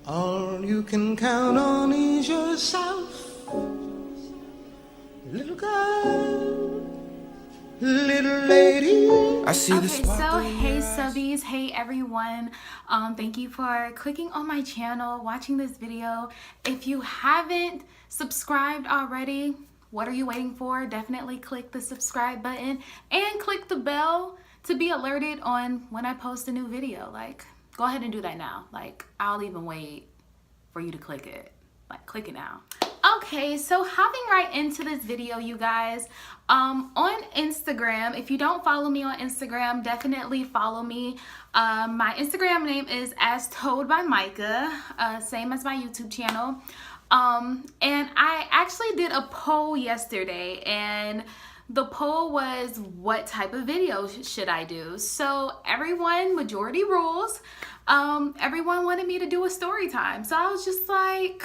All you can count on is yourself, little girl, little lady. I see the Okay, so hey subbies, hey everyone. Thank you for clicking on my channel, watching this video. If you haven't subscribed already, what are you waiting for? Definitely click the subscribe button and click the bell to be alerted on when I post a new video. Like, go ahead and do that now. Like, I'll even wait for you to click it. Like, click it now. Okay, so hopping right into this video, you guys, on Instagram, if you don't follow me on Instagram, definitely follow me. My Instagram name is As Told by Mica, same as my YouTube channel. And I actually did a poll yesterday, and the poll was, what type of video should I do? So everyone, majority rules, everyone wanted me to do a story time. So I was just like,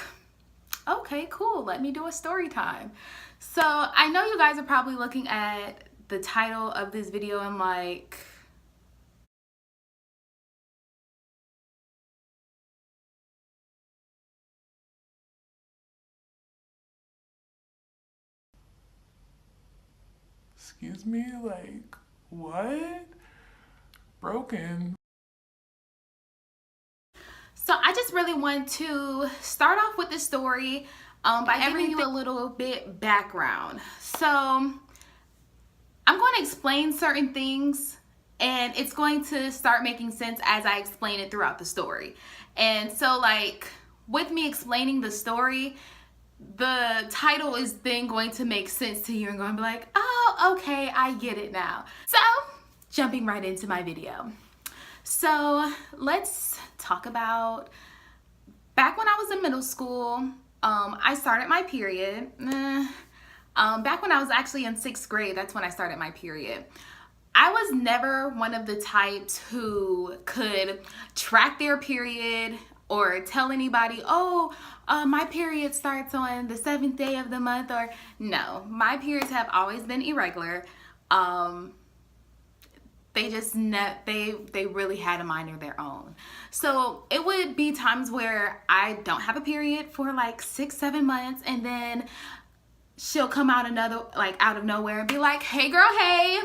okay, cool, let me do a story time. So I know you guys are probably looking at the title of this video and like, excuse me, like, what? Broken. so I just really want to start off with the story by giving you a little bit background. So I'm going to explain certain things, and it's going to start making sense as I explain it throughout the story. And so, like, with me explaining the story, the title is then going to make sense to you and going to be like, oh, okay, I get it now. So, jumping right into my video. So, let's talk about back when I was in middle school. I started my period. Back when I was actually in 6th grade, that's when I started my period. I was never one of the types who could track their period or tell anybody, oh, my period starts on the 7th day of the month, or no, my periods have always been irregular. They just they really had a mind of their own. So it would be times where I don't have a period for like 6-7 months, and then she'll come out out of nowhere and be like, hey girl, hey,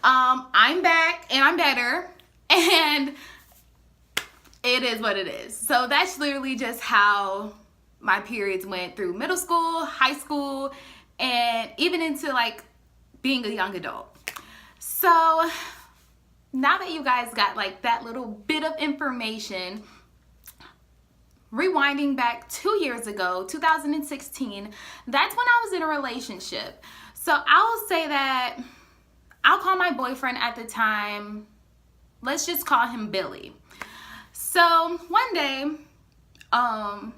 I'm back and I'm better, and it is what it is. So that's literally just how my periods went through middle school, high school, and even into like being a young adult. So now that you guys got like that little bit of information, rewinding back 2 years ago, 2016, that's when I was in a relationship. So I'll say that I'll call my boyfriend at the time, let's just call him Billy. So one day, I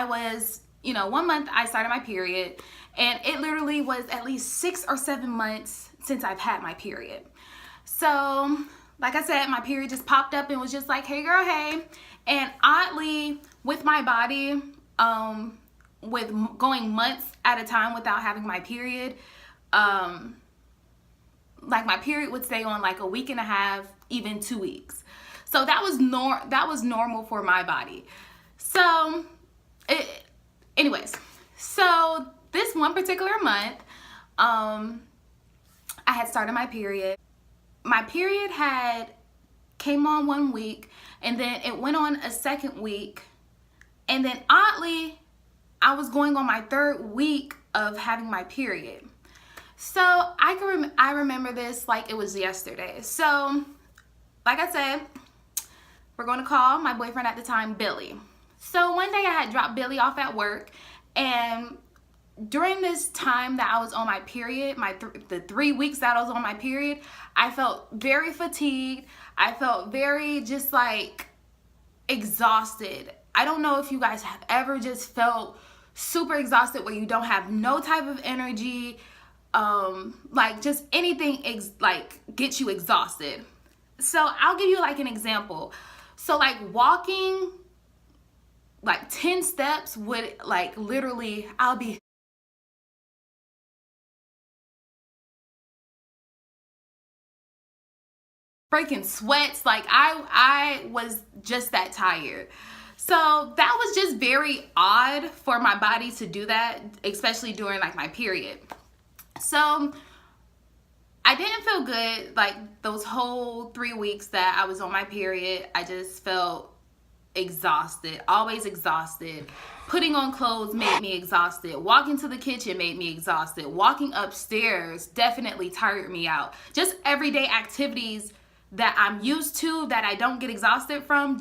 was, 1 month I started my period, and it literally was at least 6 or 7 months since I've had my period. So, like I said, my period just popped up and was just like, hey girl, hey. And oddly, with my body, with going months at a time without having my period, like my period would stay on like a week and a half, even 2 weeks. So that was normal for my body. So, anyways, so this one particular month, I had started my period. My period came on 1 week, and then it went on a 2nd week, and then oddly, I was going on my 3rd week of having my period. So I remember this like it was yesterday. So, like I said, we're going to call my boyfriend at the time, Billy. So one day I had dropped Billy off at work, and during this time that I was on my period, the 3 weeks that I was on my period, I felt very fatigued. I felt very just like exhausted. I don't know if you guys have ever just felt super exhausted where you don't have no type of energy, like just anything gets you exhausted. So I'll give you like an example. So like walking like 10 steps would like literally, I'll be breaking sweats. Like I was just that tired. So that was just very odd for my body to do that, especially during like my period. So I didn't feel good like those whole 3 weeks that I was on my period. I just felt exhausted, always exhausted. Putting on clothes made me exhausted. Walking to the kitchen made me exhausted. Walking upstairs definitely tired me out. Just everyday activities that I'm used to that I don't get exhausted from,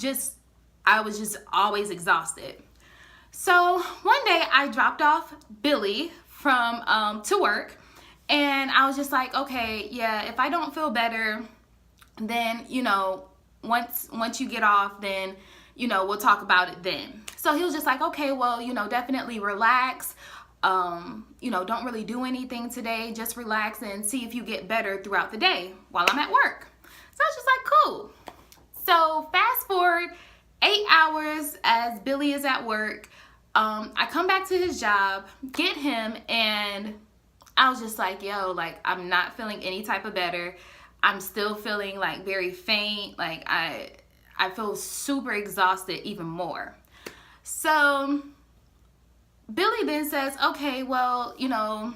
I was just always exhausted. So one day I dropped off Billy from to work, and I was just like, okay, yeah, if I don't feel better, then, you know, once you get off, then, you know, we'll talk about it then. So he was just like, okay, well, you know, definitely relax. You know, don't really do anything today. Just relax and see if you get better throughout the day while I'm at work. So I was just like, cool. So fast forward 8 hours as Billy is at work. I come back to his job, get him, and I was just like, yo, like, I'm not feeling any type of better. I'm still feeling like very faint. Like I feel super exhausted even more. So Billy then says, okay, well, you know,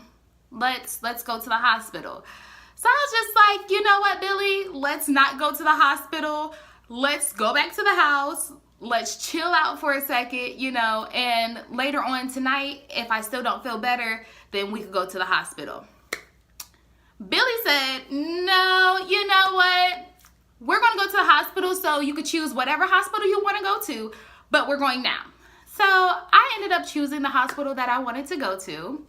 let's go to the hospital. So I was just like, you know what, Billy, let's not go to the hospital. Let's go back to the house. Let's chill out for a second, you know, and later on tonight, if I still don't feel better, then we could go to the hospital. Billy said, no, you know what? We're going to go to the hospital, so you could choose whatever hospital you want to go to, but we're going now. So I ended up choosing the hospital that I wanted to go to,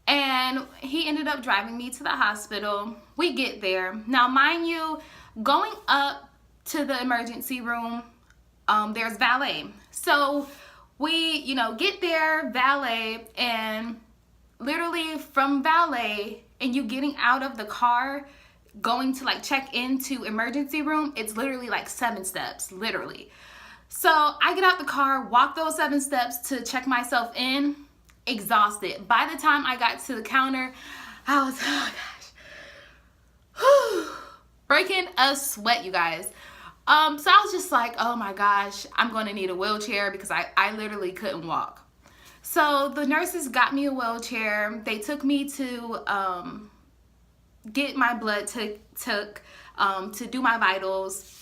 and he ended up driving me to the hospital. We get there. Now, mind you, going up to the emergency room, there's valet. So we, you know, get there, valet, and literally from valet and you getting out of the car, going to like check into emergency room, it's literally like 7 steps, literally. So I get out the car, walk those 7 steps to check myself in, exhausted. By the time I got to the counter, I was, oh gosh, breaking a sweat, you guys. So I was just like, oh my gosh, I'm going to need a wheelchair because I literally couldn't walk. So the nurses got me a wheelchair. They took me to get my blood took to do my vitals.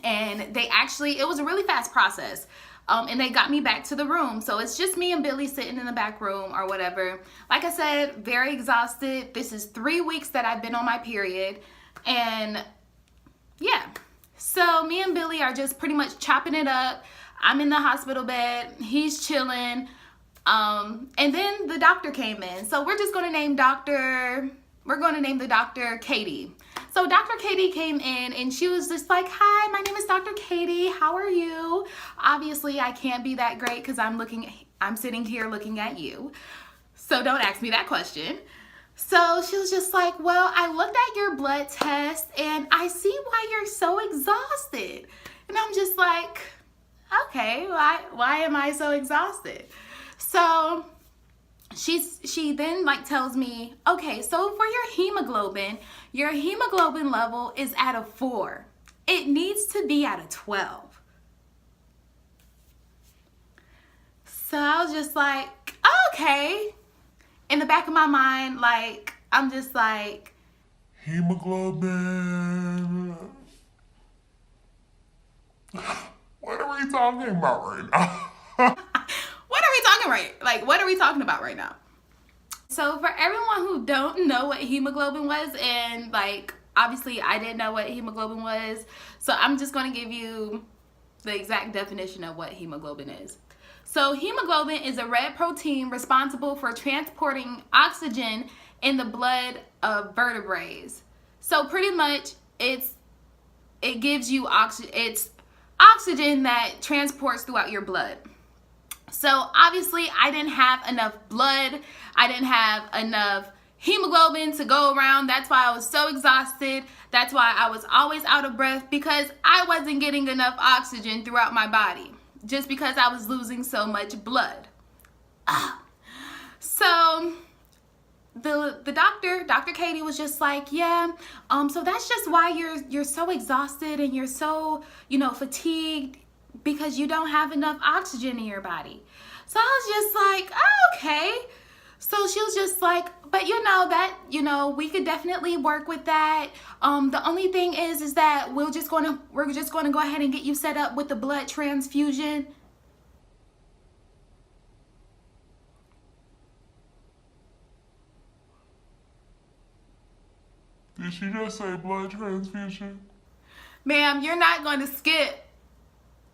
And they actually, it was a really fast process. And they got me back to the room. So it's just me and Billy sitting in the back room or whatever. Like I said, very exhausted. This is 3 weeks that I've been on my period. And yeah. So me and Billy are just pretty much chopping it up. I'm in the hospital bed. He's chilling. And then the doctor came in. So we're just going to name the doctor Katie. So Dr. Katie came in and she was just like, hi, my name is Dr. Katie. How are you? Obviously, I can't be that great because I'm sitting here looking at you. So don't ask me that question. So she was just like, well, I looked at your blood test and I see why you're so exhausted. And I'm just like, okay, why am I so exhausted? So she then like tells me, okay, so for your hemoglobin level is at a 4. It needs to be at a 12. So I was just like, okay. In the back of my mind, like, I'm just like, hemoglobin. What are we talking about right now? What are we talking about right now? So for everyone who don't know what hemoglobin was, and like, obviously I didn't know what hemoglobin was, so I'm just going to give you the exact definition of what hemoglobin is. So hemoglobin is a red protein responsible for transporting oxygen in the blood of vertebrates. So pretty much it gives you oxygen. It's oxygen that transports throughout your blood. So obviously I didn't have enough blood. I didn't have enough hemoglobin to go around. That's why I was so exhausted. That's why I was always out of breath, because I wasn't getting enough oxygen throughout my body, just because I was losing so much blood. So the doctor, Dr. Katie, was just like, yeah, so that's just why you're so exhausted and you're so, fatigued, because you don't have enough oxygen in your body. So I was just like, oh, okay. So she was just like, but we could definitely work with that. The only thing is that we're just gonna go ahead and get you set up with the blood transfusion. Did she just say blood transfusion? Ma'am, you're not going to skip.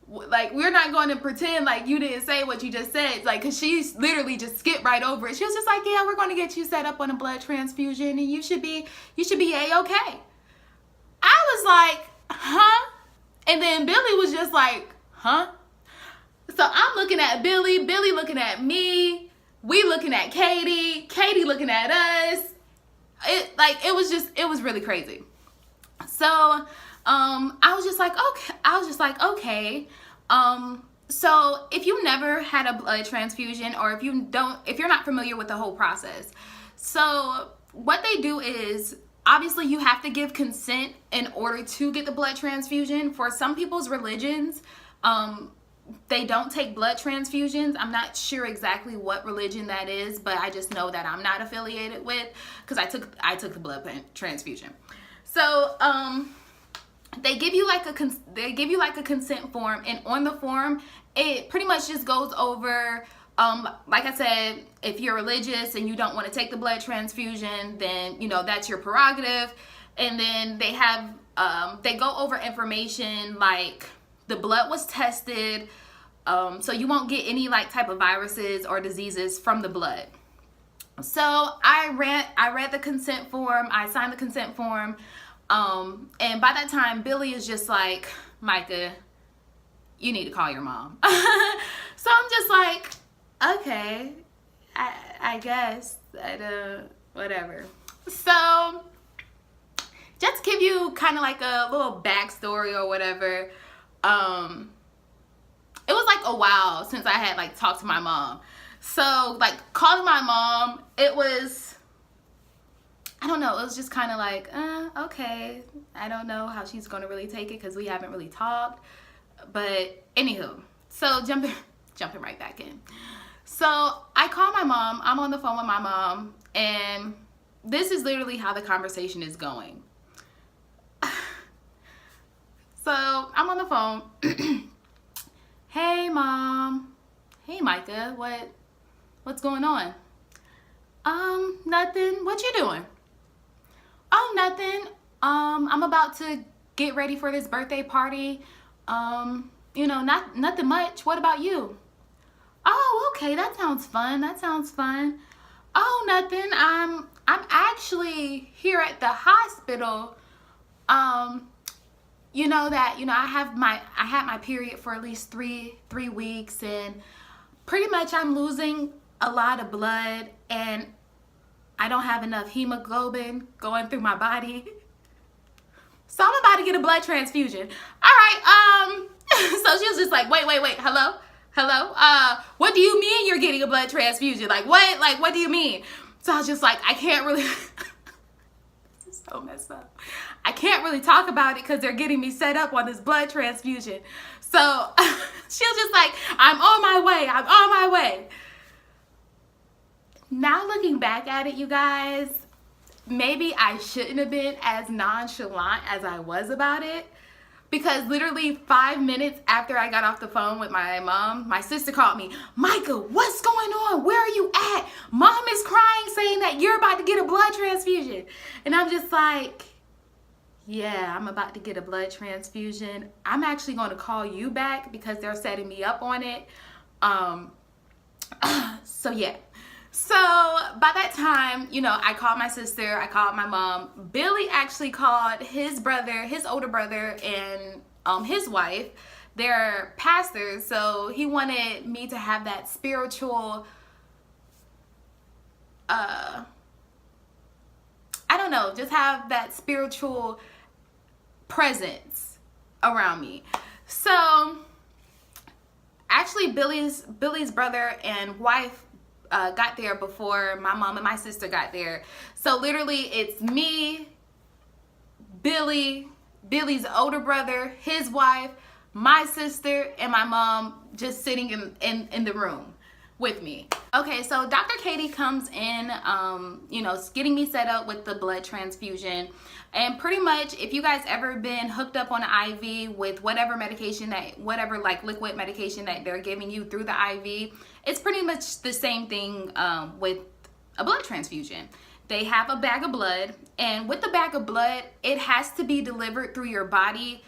Like, we're not going to pretend like you didn't say what you just said. Like, because she literally just skipped right over it. She was just like, yeah, we're going to get you set up on a blood transfusion and you should be A-okay. I was like, huh? And then Billy was just like, huh? So I'm looking at Billy looking at me, we looking at Katie looking at us. It was really crazy. So I was just like, okay. So if you never had a blood transfusion, or if you're not familiar with the whole process, so what they do is, obviously you have to give consent in order to get the blood transfusion. For some people's religions, they don't take blood transfusions. I'm not sure exactly what religion that is, but I just know that I'm not affiliated with, because I took the blood transfusion. So they give you like a consent form, and on the form it pretty much just goes over, like I said, if you're religious and you don't want to take the blood transfusion, then that's your prerogative. And then they go over information like the blood was tested, so you won't get any type of viruses or diseases from the blood. So I read the consent form, I signed the consent form, and by that time Billy is just like, Mica, you need to call your mom. So I'm just like, okay, I guess, whatever. So just to give you kind of like a little backstory or whatever, it was like a while since I had talked to my mom. So calling my mom, it was, I don't know, it was just kind of like, okay, I don't know how she's going to really take it because we haven't really talked. But anywho, so jumping right back in. So I call my mom, I'm on the phone with my mom, and this is literally how the conversation is going. So I'm on the phone. Hey mom. Hey Mica, what's going on? Nothing. What you doing? Oh, nothing. I'm about to get ready for this birthday party. Nothing much. What about you? Oh, okay, that sounds fun. Oh, nothing. I'm actually here at the hospital. I had my period for at least three weeks, and pretty much I'm losing a lot of blood, and I don't have enough hemoglobin going through my body. So I'm about to get a blood transfusion. All right, so she was just like, wait, hello? What do you mean you're getting a blood transfusion? What do you mean? So I was just like, I can't really, this is so messed up. I can't really talk about it because they're getting me set up on this blood transfusion. So she was just like, I'm on my way. Now looking back at it, you guys, maybe I shouldn't have been as nonchalant as I was about it, because literally 5 minutes after I got off the phone with my mom, my sister called me. Mica, what's going on? Where are you at? Mom is crying saying that you're about to get a blood transfusion. And I'm just like, yeah, I'm about to get a blood transfusion. I'm actually going to call you back because they're setting me up on it. So yeah. So by that time, I called my sister, I called my mom. Billy actually called his older brother, and his wife. They're pastors, so he wanted me to have that spiritual, just have that spiritual presence around me. So actually Billy's brother and wife got there before my mom and my sister got there. So literally it's me, Billy's older brother, his wife, my sister and my mom just sitting in the room with me. Okay, so Dr. Katie comes in, you know, getting me set up with the blood transfusion. And pretty much, if you guys ever been hooked up on an IV with whatever medication whatever like liquid medication that they're giving you through the IV, it's pretty much the same thing with a blood transfusion. They have a bag of blood, and with the bag of blood, it has to be delivered through your body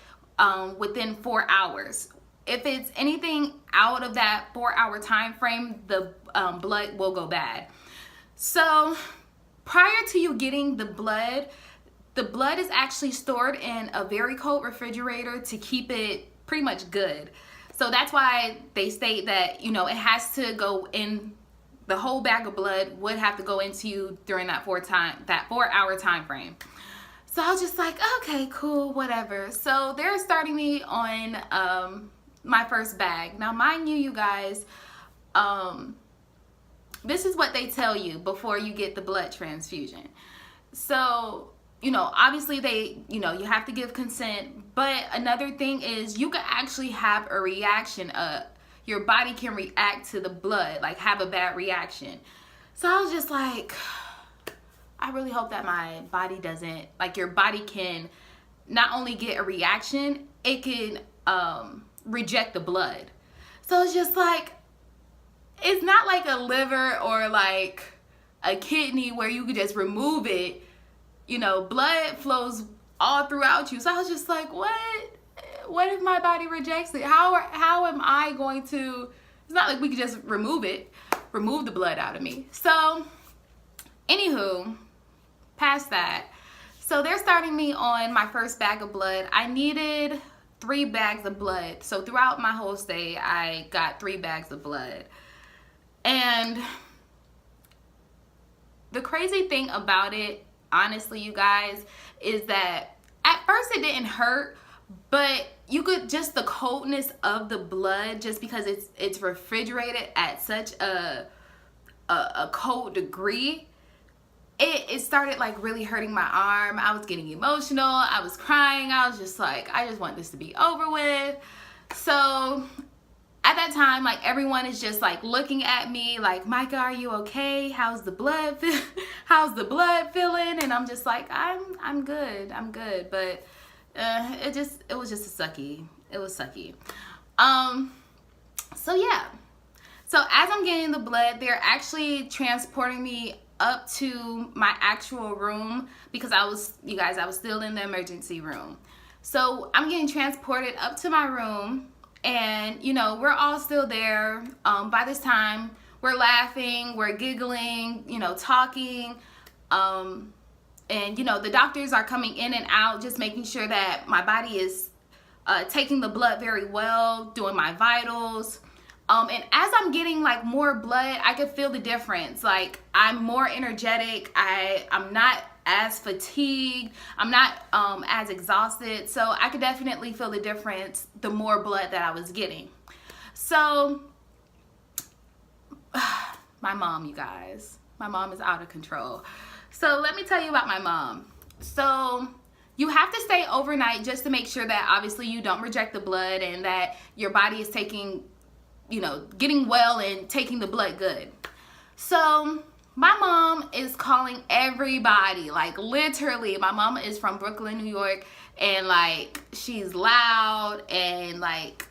within 4 hours. If it's anything out of that 4-hour time frame, the blood will go bad. So prior to you getting the blood is actually stored in a very cold refrigerator to keep it pretty much good. So that's why they state that, you know, it has to go in, the whole bag of blood would have to go into you during that 4-hour time frame. So I was just like, okay, cool, whatever. So they're starting me on my first bag. Now, mind you, you guys, this is what they tell you before you get the blood transfusion. So, you know, obviously you have to give consent, but another thing is you can actually have a reaction. Your body can react to the blood, like have a bad reaction. So I was just like, I really hope that my body doesn't, like your body can not only get a reaction, it can reject the blood. So it's just like, it's not like a liver or like a kidney where you could just remove it. You know, blood flows all throughout you. So I was just like, what if my body rejects it? How am I going to, it's not like we could just remove the blood out of me. So anywho, past that, so they're starting me on my first bag of blood. I needed 3 bags of blood. So throughout my whole stay, I got 3 bags of blood. And the crazy thing about it, honestly, you guys, is that at first it didn't hurt, but you could just the coldness of the blood, just because it's refrigerated at such a cold degree, it started like really hurting my arm. I was getting emotional. I was crying. I was just like, I just want this to be over with. So at that time, like everyone is just like looking at me like, Mica, are you okay? How's the blood feeling? And I'm just like, I'm good. But it was just a sucky. It was sucky. So yeah. So as I'm getting the blood, they're actually transporting me up to my actual room, because I was still in the emergency room. So I'm getting transported up to my room, and you know, we're all still there. By this time, we're laughing, we're giggling, you know, talking. And you know, the doctors are coming in and out, just making sure that my body is taking the blood very well, doing my vitals. And as I'm getting like more blood, I could feel the difference. Like I'm more energetic. I'm not as fatigued. I'm not as exhausted. So I could definitely feel the difference the more blood that I was getting. So my mom, you guys, my mom is out of control. So let me tell you about my mom. So you have to stay overnight just to make sure that obviously you don't reject the blood and that your body is taking, you know, getting well and taking the blood good. So my mom is calling everybody, like literally. My mom is from Brooklyn, New York, and like she's loud and like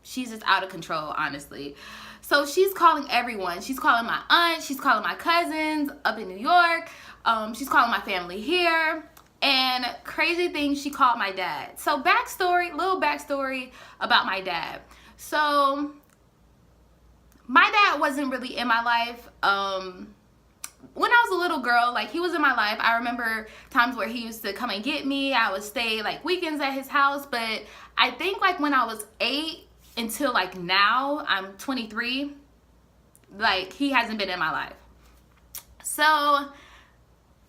she's just out of control, honestly. So she's calling everyone. She's calling my aunt, she's calling my cousins up in New York, she's calling my family here. And crazy thing, she called my dad. So little backstory about my dad. So my dad wasn't really in my life. When I was a little girl, like he was in my life. I remember times where he used to come and get me. I would stay like weekends at his house. But I think like when I was 8 until like now, I'm 23, like he hasn't been in my life. So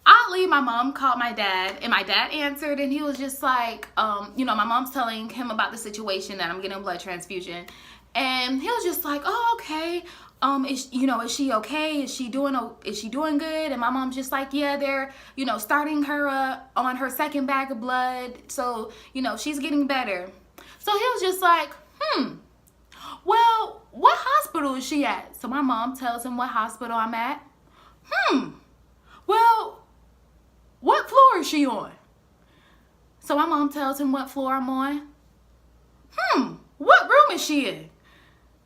oddly, my mom called my dad, and my dad answered, and he was just like, you know, my mom's telling him about the situation that I'm getting a blood transfusion. And he was just like, oh, okay. Is she okay? Is she doing good? And my mom's just like, yeah, they're, you know, starting her on her second bag of blood. So, you know, she's getting better. So he was just like, well, what hospital is she at? So my mom tells him what hospital I'm at. Well, what floor is she on? So my mom tells him what floor I'm on. What room is she in?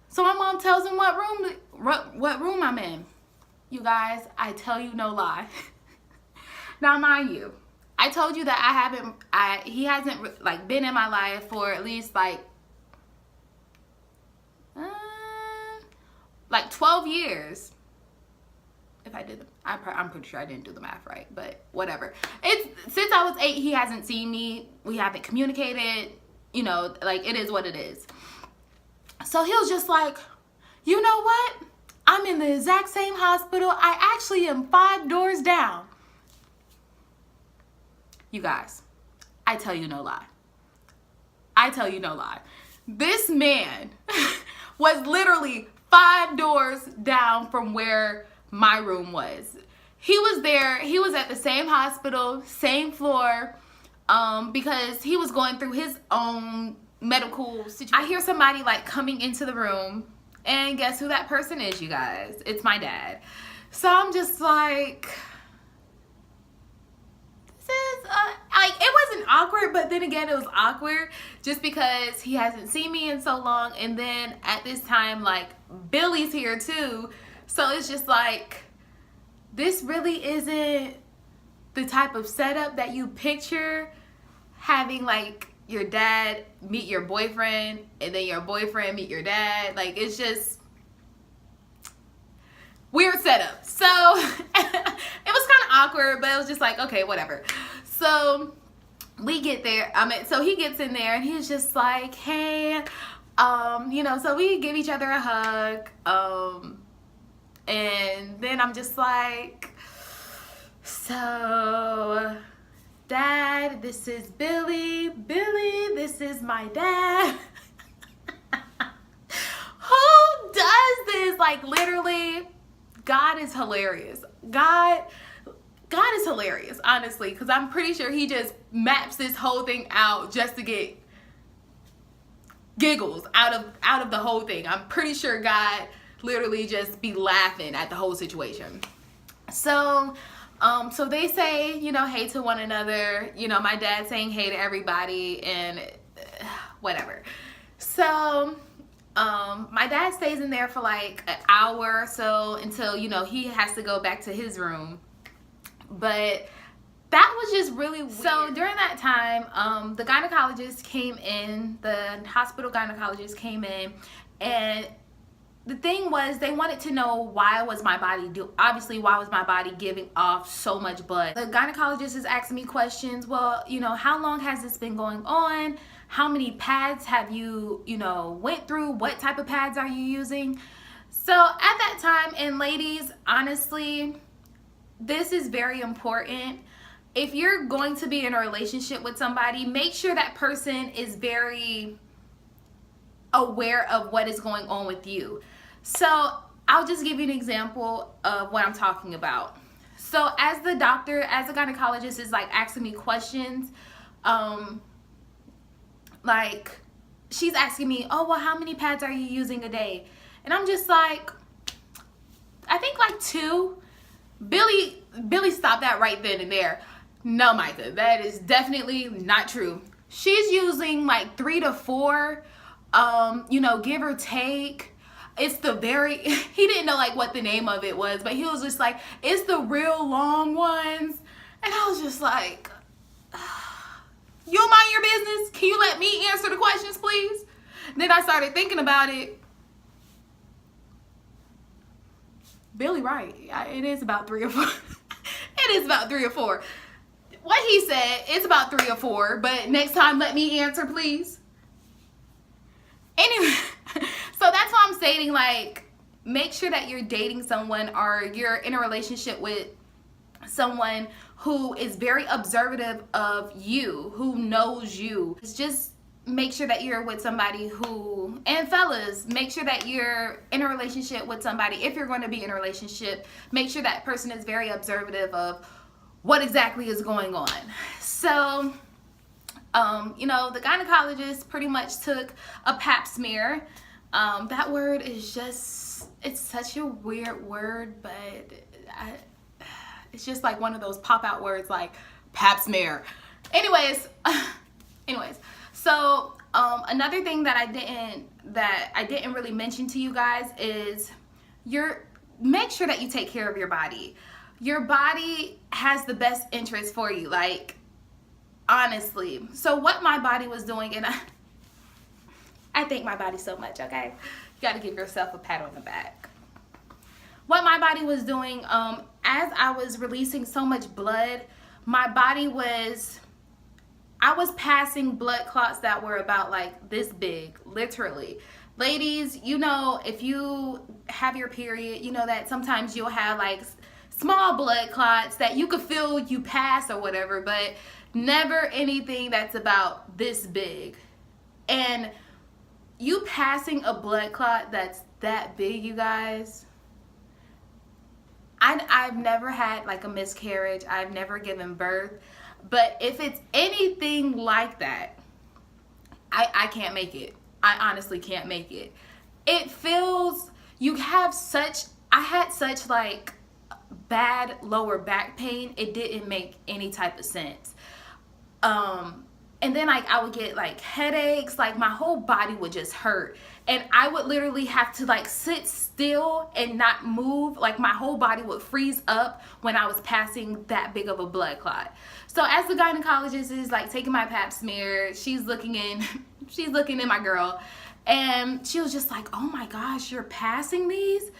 So my mom tells him what room I'm in. You guys, I tell you no lie. Now, mind you, I told you that he hasn't like been in my life for at least like 12 years. If I did, I'm pretty sure I didn't do the math right, but whatever. Since I was 8, he hasn't seen me. We haven't communicated. You know, like, it is what it is. So he was just like, you know what? I'm in the exact same hospital. I actually am 5 doors down. You guys, I tell you no lie. I tell you no lie. This man was literally 5 doors down from where my room was. He was there. He was at the same hospital, same floor, because he was going through his own medical situation. I hear somebody like coming into the room, and guess who that person is, you guys? It's my dad. So I'm just like, this is like, it wasn't awkward, but then again it was awkward just because he hasn't seen me in so long, and then at this time like Billy's here too. So it's just like, this really isn't the type of setup that you picture, having like your dad meet your boyfriend and then your boyfriend meet your dad. Like, it's just weird setup. So it was kind of awkward, but it was just like, okay, whatever. So we get there. So he gets in there and he's just like, hey, you know, so we give each other a hug. And then I'm just like, so Dad, this is Billy. Billy, this is my dad. Who does this? Like, literally, God is hilarious. God is hilarious, honestly, because I'm pretty sure he just maps this whole thing out just to get giggles out of the whole thing. I'm pretty sure God literally just be laughing at the whole situation. So so they say, you know, hey to one another, you know, my dad saying hey to everybody, and whatever. So my dad stays in there for like an hour or so until, you know, he has to go back to his room. But that was just really weird. So during that time, the gynecologist came in, the hospital gynecologist came in, and the thing was, they wanted to know why was my body giving off so much blood. The gynecologist is asking me questions. Well, you know, how long has this been going on? How many pads have you, you know, went through? What type of pads are you using? So at that time, and ladies, honestly, this is very important. If you're going to be in a relationship with somebody, make sure that person is very aware of what is going on with you. So I'll just give you an example of what I'm talking about. So as the doctor, as the gynecologist is like asking me questions, like she's asking me, oh, well, how many pads are you using a day? And I'm just like, I think like 2. Billy stopped that right then and there. No, Mica, that is definitely not true. She's using like 3 to 4, you know, give or take. It's the he didn't know like what the name of it was, but he was just like, it's the real long ones. And I was just like, you mind your business? Can you let me answer the questions, please? Then I started thinking about it. Billy, right. It is about 3 or 4. It is about 3 or 4. What he said, it's about 3 or 4, but next time let me answer, please. Anyway, so that's why I'm stating, like, make sure that you're dating someone or you're in a relationship with someone who is very observative of you, who knows you. It's just make sure that you're with somebody who, and fellas, make sure that you're in a relationship with somebody. If you're going to be in a relationship, make sure that person is very observative of what exactly is going on. So You know, the gynecologist pretty much took a pap smear. That word is just, it's such a weird word, but it's just like one of those pop out words like pap smear. Anyways, so another thing that I didn't really mention to you guys is make sure that you take care of your body. Your body has the best interest for you, like, honestly. So what my body was doing, and I thank my body so much, okay? You got to give yourself a pat on the back. What my body was doing, as I was releasing so much blood, my body I was passing blood clots that were about like this big, literally. Ladies, you know, if you have your period, you know that sometimes you'll have like small blood clots that you could feel you pass or whatever, but never anything that's about this big. And you passing a blood clot that's that big, you guys, I've never had like a miscarriage. I've never given birth. But if it's anything like that, I can't make it. I honestly can't make it. It feels, I had such like bad lower back pain. It didn't make any type of sense. And then like I would get like headaches, like my whole body would just hurt. And I would literally have to like sit still and not move. Like my whole body would freeze up when I was passing that big of a blood clot. So as the gynecologist is like taking my pap smear, she's looking in my girl, and she was just like, oh my gosh, you're passing these?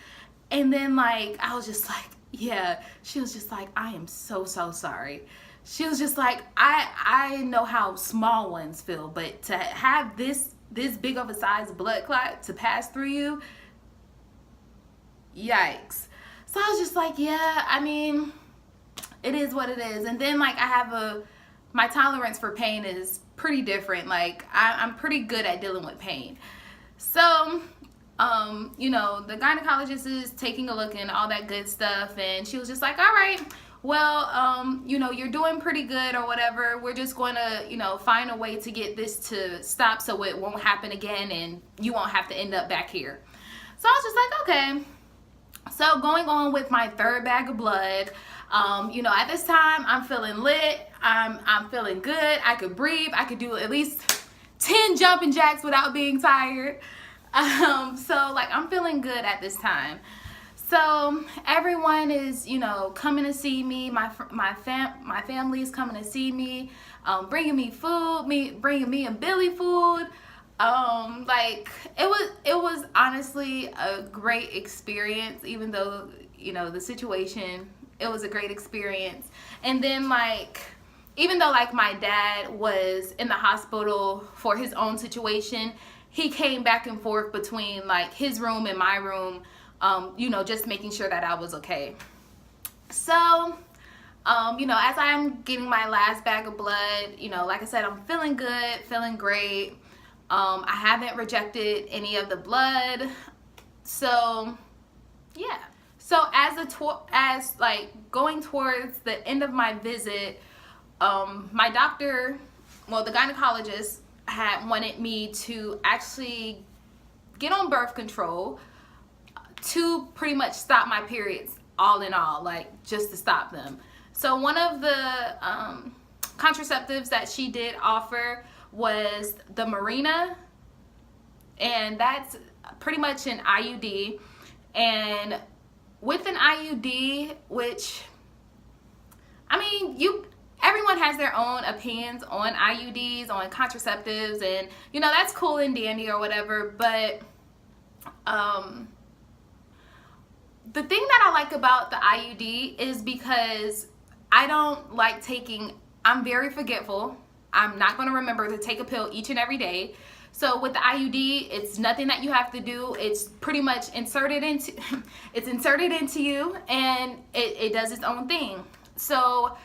And then like, I was just like, yeah. She was just like, I am so sorry. She was just like, I know how small ones feel, but to have this big of a size blood clot to pass through you, yikes. So I was just like, yeah, I mean, it is what it is. And then like my tolerance for pain is pretty different. Like I'm pretty good at dealing with pain. So, you know, the gynecologist is taking a look and all that good stuff. And she was just like, all right, well, you know, you're doing pretty good or whatever. We're just going to, you know, find a way to get this to stop so it won't happen again and you won't have to end up back here. So I was just like, okay. So going on with my third bag of blood, you know, at this time I'm feeling lit. I'm feeling good. I could breathe. I could do at least 10 jumping jacks without being tired. So like I'm feeling good at this time. So everyone is, you know, coming to see me. My family is coming to see me, bringing me food, bringing me and Billy food. Like it was honestly a great experience, even though, you know, the situation, it was a great experience. And then like, even though like my dad was in the hospital for his own situation, he came back and forth between like his room and my room, you know, just making sure that I was okay. So, you know, as I'm getting my last bag of blood, you know, like I said, I'm feeling good, feeling great. I haven't rejected any of the blood. So, yeah. So as like going towards the end of my visit, my doctor, well, the gynecologist had wanted me to actually get on birth control to pretty much stop my periods all in all, like just to stop them. So one of the contraceptives that she did offer was the Marina, and that's pretty much an IUD. And with an IUD, which, I mean, everyone has their own opinions on IUDs, on contraceptives, and you know, that's cool and dandy or whatever, but the thing that I like about the IUD is because I don't like I'm very forgetful. I'm not going to remember to take a pill each and every day. So with the IUD, it's nothing that you have to do. It's pretty much inserted into you, and it does its own thing. So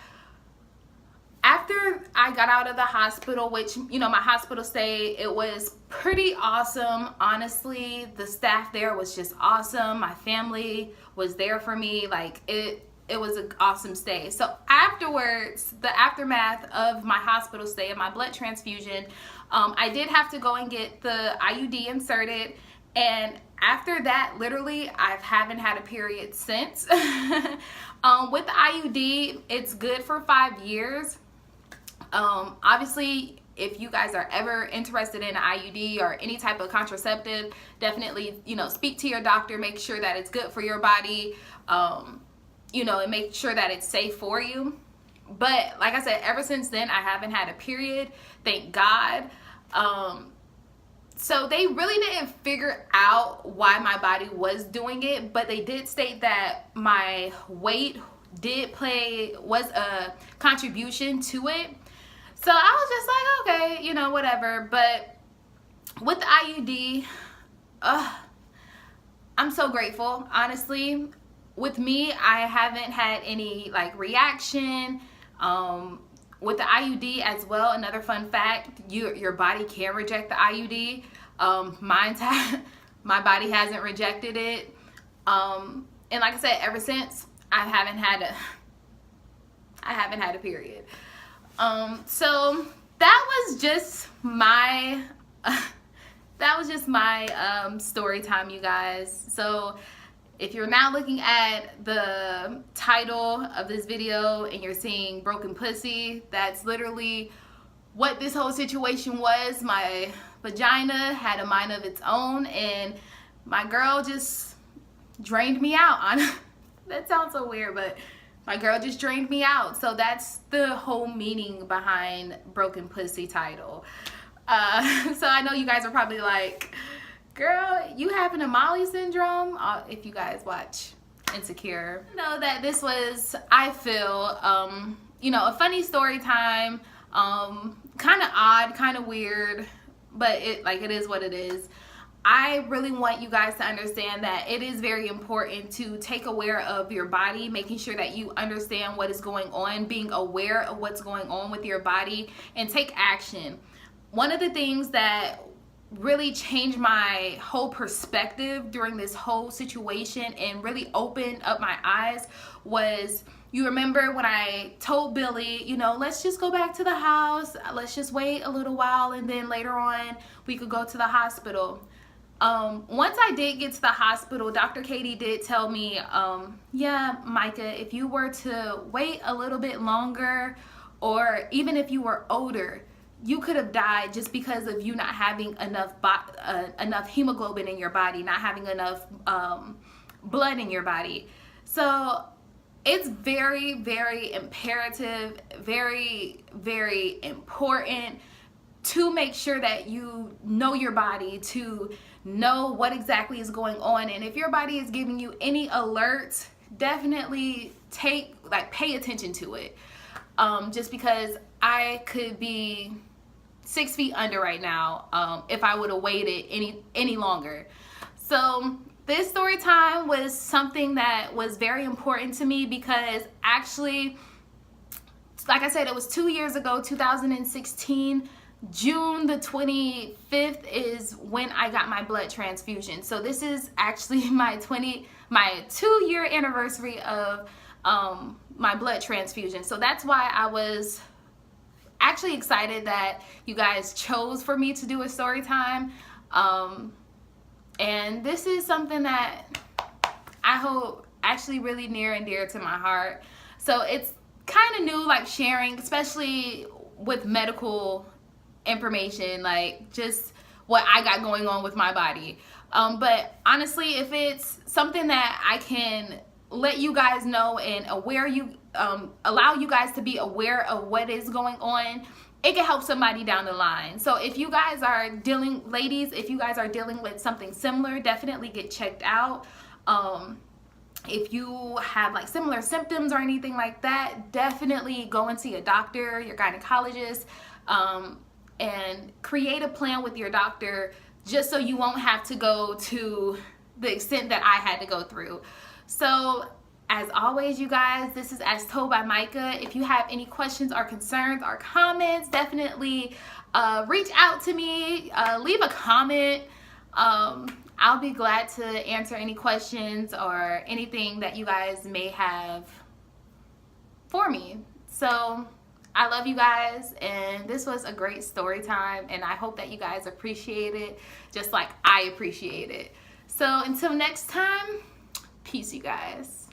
after I got out of the hospital, which, you know, my hospital stay, it was pretty awesome. Honestly, the staff there was just awesome. My family was there for me. Like, it it was an awesome stay. So afterwards, the aftermath of my hospital stay and my blood transfusion, I did have to go and get the IUD inserted. And after that, literally, I haven't had a period since. With the IUD, it's good for 5 years. Obviously, if you guys are ever interested in an IUD or any type of contraceptive, definitely, speak to your doctor, make sure that it's good for your body, and make sure that it's safe for you. But like I said, ever since then, I haven't had a period, thank God. So they really didn't figure out why my body was doing it, but they did state that my weight was a contribution to it. So I was just like, okay, whatever. But with the IUD, I'm so grateful, honestly. With me, I haven't had any reaction. With the IUD as well, another fun fact, your body can reject the IUD. My body hasn't rejected it. And like I said, ever since, I haven't had a period. So that was just my story time, you guys. So if you're now looking at the title of this video and you're seeing broken pussy, that's literally what this whole situation was. My vagina had a mind of its own, and my girl just drained me out. That sounds so weird, but my girl just drained me out. So that's the whole meaning behind broken pussy title. So I know you guys are probably like, girl, you having a Molly syndrome? If you guys watch Insecure, know that this was, I feel, a funny story time. Kind of odd, kind of weird, but it is what it is. I really want you guys to understand that it is very important to take aware of your body, making sure that you understand what is going on, being aware of what's going on with your body, and take action. One of the things that really changed my whole perspective during this whole situation and really opened up my eyes was, you remember when I told Billy, let's just go back to the house, let's just wait a little while, and then later on we could go to the hospital. Once I did get to the hospital, Dr. Katie did tell me, yeah, Mica, if you were to wait a little bit longer, or even if you were older, you could have died just because of you not having enough hemoglobin in your body, not having enough blood in your body. So it's very, very imperative, very, very important to make sure that you know your body, to know what exactly is going on. And if your body is giving you any alerts, definitely pay attention to it. Just because I could be 6 feet under right now if I would have waited any longer. So this story time was something that was very important to me because actually, like I said, it was 2 years ago, 2016. June the 25th is when I got my blood transfusion. So this is actually my 2-year anniversary of my blood transfusion. So that's why I was actually excited that you guys chose for me to do a story time. And this is something that I hold actually really near and dear to my heart. So it's kind of new, sharing, especially with medical information, just what I got going on with my body. But honestly, if it's something that I can let you guys know and allow you guys to be aware of what is going on, it can help somebody down the line. So if you guys are ladies, if you guys are dealing with something similar, definitely get checked out. If you have similar symptoms or anything like that, definitely go and see a doctor, your gynecologist, and create a plan with your doctor just so you won't have to go to the extent that I had to go through. So as always, you guys, this is As Told by Mica. If you have any questions or concerns or comments, definitely reach out to me, leave a comment. I'll be glad to answer any questions or anything that you guys may have for me. So I love you guys, and this was a great story time, and I hope that you guys appreciate it just like I appreciate it. So until next time, peace, you guys.